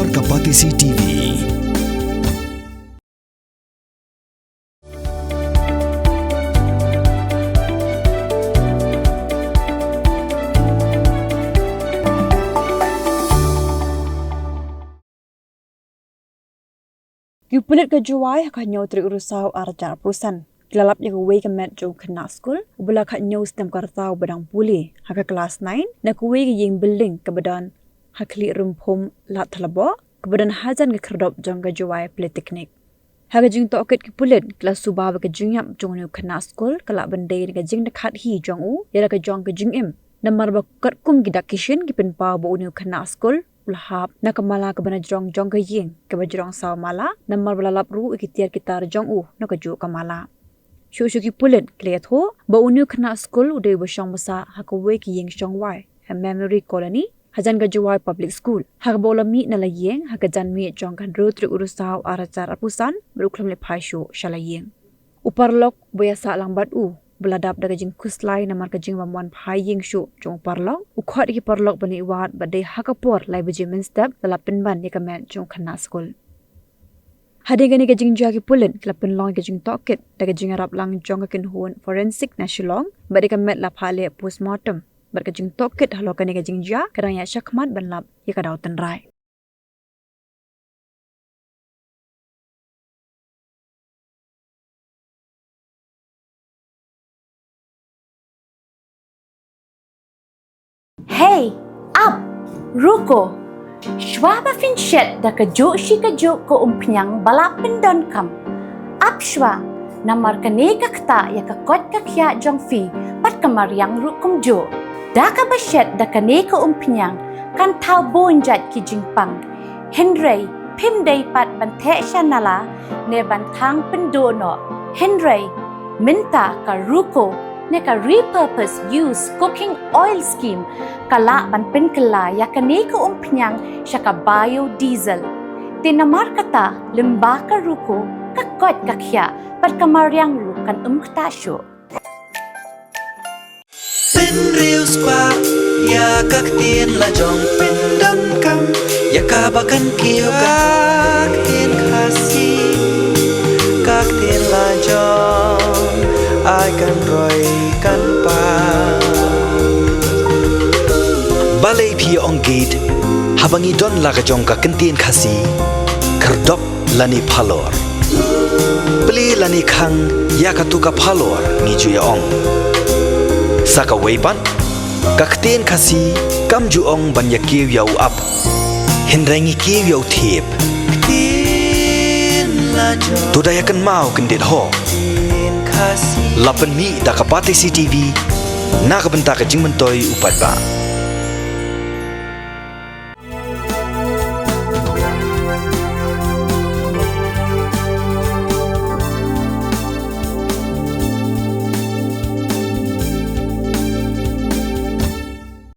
Luar Kapatisi TV. Pulit ke juai hak nyaw trik urusau arjar perusahaan. Kelalap yang kuwe ke met jauh Khynnah school, ubala hak nyaw stem kartau badang Pule, hak kelas 9, na kuwe ke yang building ke badan hak li rumpum Ladthalaboh, ke badan hajan ke kerdop jang ke juai politeknik. Hak jing tokit ke Pulit, kelas Suba ke Pynïap jang new Khynnah school, kelak bendai ke jing dekat hi jang u, yara ke jang ke jing im. Namar bakat kum gidak kishin ke penpau bo new Khynnah school, ulahap na kamala ke bana jong ke ying ke bajrong saw mala namar belalap ru ikitiar kitar jong na keju kamala syuki Pulit kliat ho ba unu Khynnah school udai basang masa hakwe ki ying shong wai ha memory colony hajan gajwai public school hak bolami na layeng hakajan mi jong kan ru tri urusaw aracar apusan beruklam le phashu shalayeng uparlok boyasa langbat beladap daga jing kuslai namar ka jing bamwan phaying shu jong parlok ukhot ki parlok bani wat badai hakapor lai buji min step lalapin ban yakamet jong Khynnah school hade gani ka jing jagi Pulit klapin long ka jing tokit daga jing arap lang jong ka kinhun forensic national badai ka met la phale postmortem bar ka jing tokit halo kani ka jing ja kadang ya syakmat banlap yakadaw tanrai Hey, up, ruko. Shwa fin shet da ka jo shi ka jo ko umpnyang balapin don kam. Up shwa, namar ka ne ka kta ya ka kot ka kya jong fi pat kamar yang rukum jo. Da ka ba shet da ka ne ka umpnyang kan tau bonjat ki jingpang. Henry, pim day pat ban the shanala ne ban thang pendo no. Henry, minta ka ruko neka repurpose use cooking oil scheme kala ban pen kala ya kane ko umpnyang syaka biodiesel tinamar kata lemba ka ruko kakot kakya pat kamaryang rukan ktasyo pen real spa ya kaktin la jong pen dam kam ya kabakan kiyo kaktin khasi kaktin la jong ai kan roi kan pa balai phi ong gate habangi don la ka jong ka kentien khasi kerdop lani phalor bli lani khang ya ka tu ka phalor ngi ju ya ong saka weipan ka kentien khasi kam ju ong ban ya kiu yau up henrangi kiu yau thep tin la jong tu da ya kan mau kan det ho lapan mi da kapati CTV na kabenta ka jingmentoi upat ba